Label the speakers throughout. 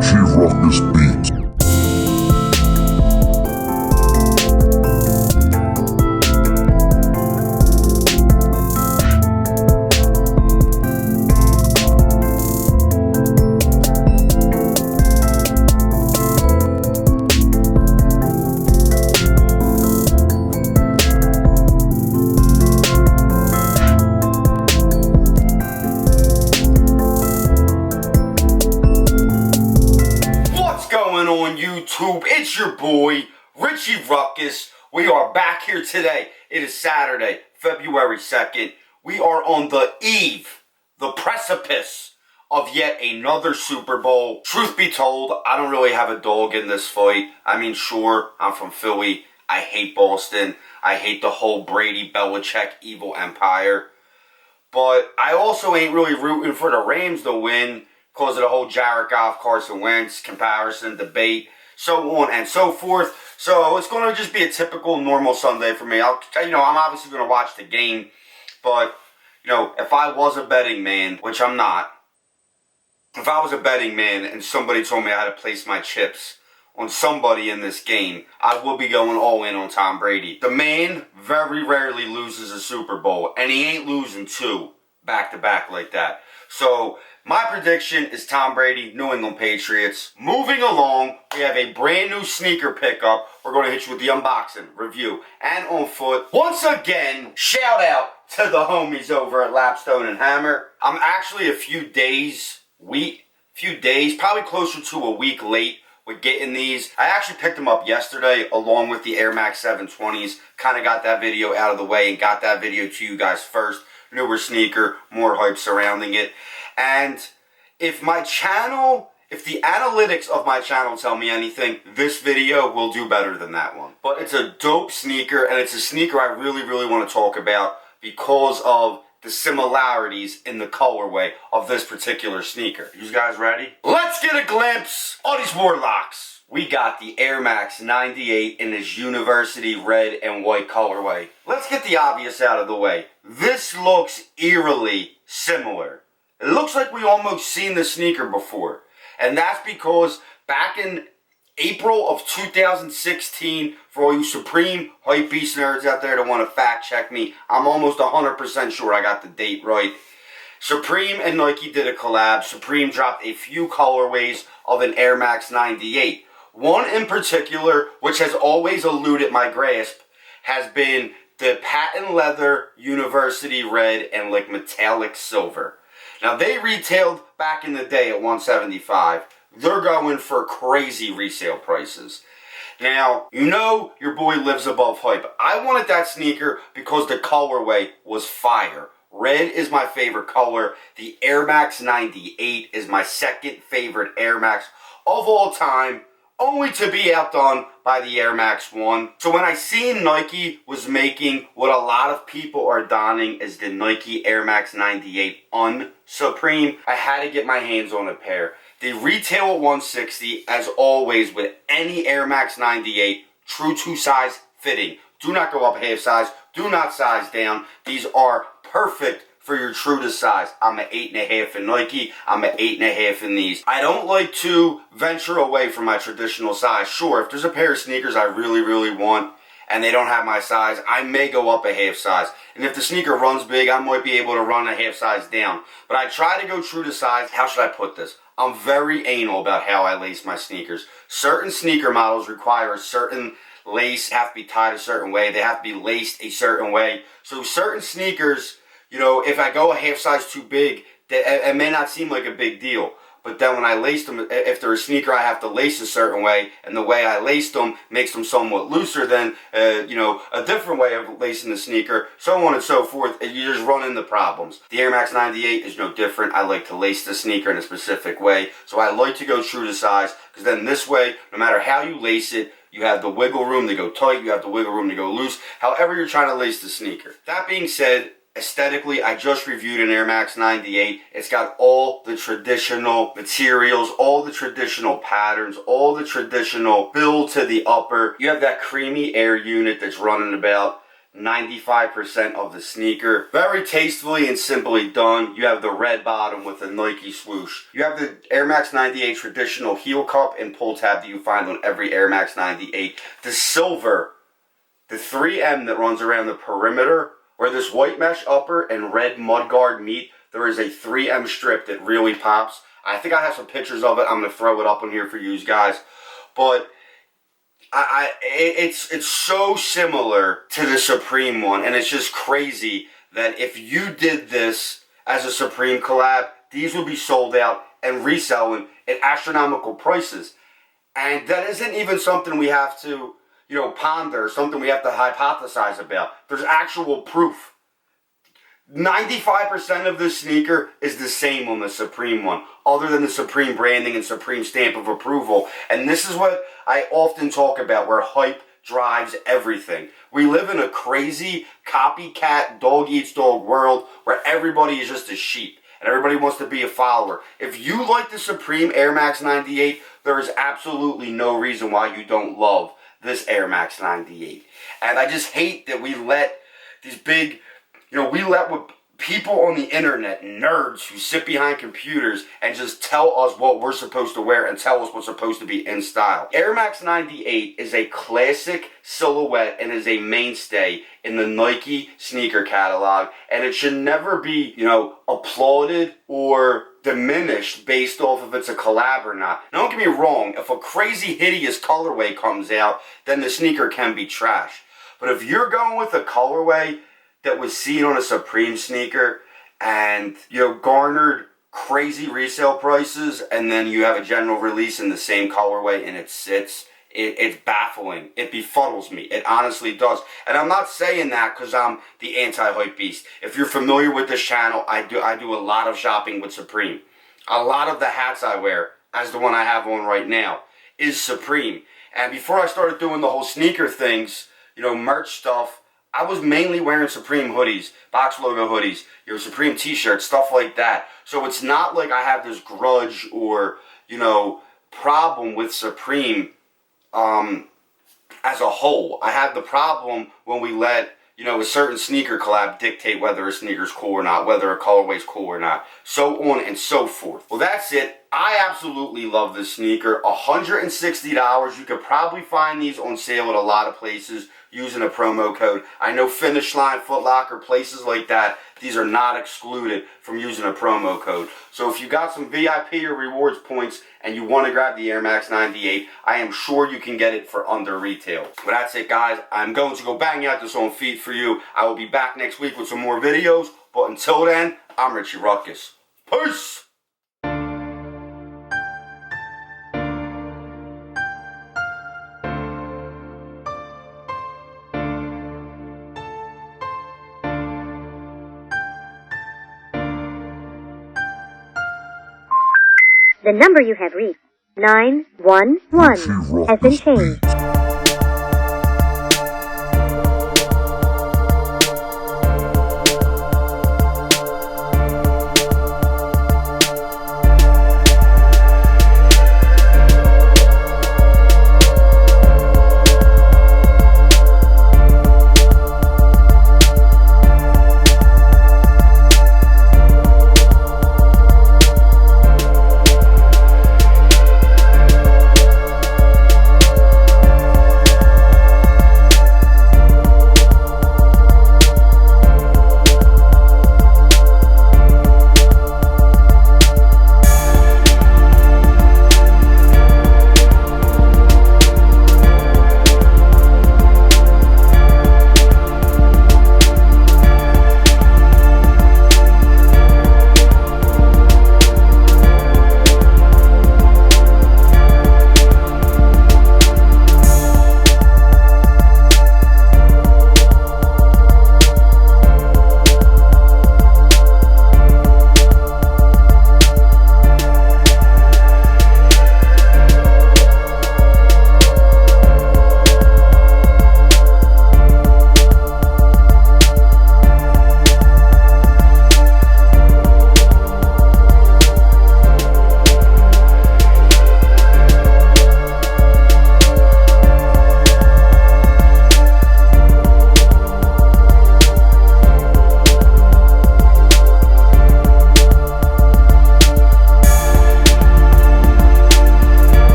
Speaker 1: Richie Ruckus Beats.
Speaker 2: On YouTube, it's your boy Richie Ruckus. We are back here today. It is Saturday, February 2nd. We are on the eve, the precipice of yet another Super Bowl. Truth be told, I don't really have a dog in this fight. I mean, sure, I'm from Philly. I hate Boston. I hate the whole Brady Belichick evil empire. But I also ain't really rooting for the Rams to win because of the whole Jared Goff, Carson Wentz comparison, debate, so on and so forth. So it's going to just be a typical normal Sunday for me. I'm obviously going to watch the game, but, if I was a betting man, which I'm not, if I was a betting man and somebody told me I had to place my chips on somebody in this game, I would be going all in on Tom Brady. The man very rarely loses a Super Bowl, and he ain't losing two back-to-back like that. So my prediction is Tom Brady, New England Patriots. Moving along, we have a brand new sneaker pickup. We're going to hit you with the unboxing, review, and on foot. Once again, shout out to the homies over at Lapstone Hammer. I'm actually a few days, probably closer to a week late with getting these. I actually picked them up yesterday along with the Air Max 720s. Kind of got that video out of the way and got that video to you guys first. Newer sneaker, more hype surrounding it. And if the analytics of my channel tell me anything, this video will do better than that one. But it's a dope sneaker, and it's a sneaker I really, really want to talk about because of the similarities in the colorway of this particular sneaker. You guys ready? Let's get a glimpse of these Warlocks. We got the Air Max 98 in this university red and white colorway. Let's get the obvious out of the way. This looks eerily similar. It looks like we almost seen the sneaker before. And that's because back in April of 2016, for all you Supreme Hypebeast nerds out there that want to fact check me, I'm almost 100% sure I got the date right. Supreme and Nike did a collab. Supreme dropped a few colorways of an Air Max 98. One in particular, which has always eluded my grasp, has been the patent leather university red and like metallic silver. Now they retailed back in the day at $175. They're going for crazy resale prices. Now, your boy lives above hype. I wanted that sneaker because the colorway was fire. Red is my favorite color. The Air Max 98 is my second favorite Air Max of all time, only to be outdone by the Air Max 1. So when I seen Nike was making what a lot of people are donning as the Nike Air Max 98 Supreme, I had to get my hands on a pair. They retail at $160, as always with any Air Max 98, true to size fitting. Do not go up half size, do not size down. These are perfect for your true to size. I'm an 8.5 in Nike. I'm an 8.5 in these. I don't like to venture away from my traditional size. Sure, if there's a pair of sneakers I really, really want and they don't have my size, I may go up a half size. And if the sneaker runs big, I might be able to run a half size down. But I try to go true to size. How should I put this? I'm very anal about how I lace my sneakers. Certain sneaker models require a certain lace, have to be tied a certain way. They have to be laced a certain way. So certain sneakers, if I go a half size too big, it may not seem like a big deal. But then when I lace them, if they're a sneaker I have to lace a certain way, and the way I laced them makes them somewhat looser than, a different way of lacing the sneaker, so on and so forth, you just run into problems. The Air Max 98 is no different. I like to lace the sneaker in a specific way, so I like to go true to size, because then this way, no matter how you lace it, you have the wiggle room to go tight, you have the wiggle room to go loose, however you're trying to lace the sneaker. That being said, aesthetically, I just reviewed an Air Max 98. It's got all the traditional materials, all the traditional patterns, all the traditional build to the upper. You have that creamy air unit that's running about. 95% of the sneaker. Very tastefully and simply done. You have the red bottom with the Nike swoosh. You have the Air Max 98 traditional heel cup and pull tab that you find on every Air Max 98. The silver, the 3M that runs around the perimeter, where this white mesh upper and red mudguard meet, there is a 3M strip that really pops. I think I have some pictures of it. I'm going to throw it up on here for you guys. But it's so similar to the Supreme one, and it's just crazy that if you did this as a Supreme collab, these would be sold out and reselling at astronomical prices. And that isn't even something we have to, ponder, something we have to hypothesize about. There's actual proof. 95% of this sneaker is the same on the Supreme one, other than the Supreme branding and Supreme stamp of approval. And this is what I often talk about, where hype drives everything. We live in a crazy copycat, dog-eats-dog world where everybody is just a sheep and everybody wants to be a follower. If you like the Supreme Air Max 98, there is absolutely no reason why you don't love this Air Max 98. And I just hate that we let these big, we let what people on the internet, nerds who sit behind computers and just tell us what we're supposed to wear and tell us what's supposed to be in style. Air Max 98 is a classic silhouette and is a mainstay in the Nike sneaker catalog, and it should never be, applauded or diminished based off if it's a collab or not. Now, don't get me wrong, if a crazy hideous colorway comes out, then the sneaker can be trash. But if you're going with a colorway that was seen on a Supreme sneaker and, garnered crazy resale prices, and then you have a general release in the same colorway and it sits, it's baffling. It befuddles me. It honestly does. And I'm not saying that because I'm the anti-hype beast. If you're familiar with this channel, I do a lot of shopping with Supreme. A lot of the hats I wear, as the one I have on right now, is Supreme. And before I started doing the whole sneaker things, merch stuff, I was mainly wearing Supreme hoodies, box logo hoodies, Supreme t-shirts, stuff like that. So it's not like I have this grudge or, problem with Supreme as a whole. I have the problem when we let, a certain sneaker collab dictate whether a sneaker's cool or not, whether a colorway's cool or not, so on and so forth. Well, that's it. I absolutely love this sneaker. $160. You could probably find these on sale at a lot of places using a promo code. I know Finish Line, Foot Locker, places like that, these are not excluded from using a promo code. So if you got some VIP or rewards points and you want to grab the Air Max 98, I am sure you can get it for under retail. But that's it, guys. I'm going to go bang out this on feet for you. I will be back next week with some more videos. But until then, I'm Richie Ruckus. Peace!
Speaker 1: The number you have reached, 911, has been changed.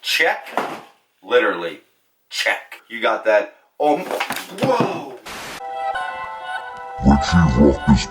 Speaker 2: check. Literally, check. You got that. Whoa!
Speaker 3: Richie Rock is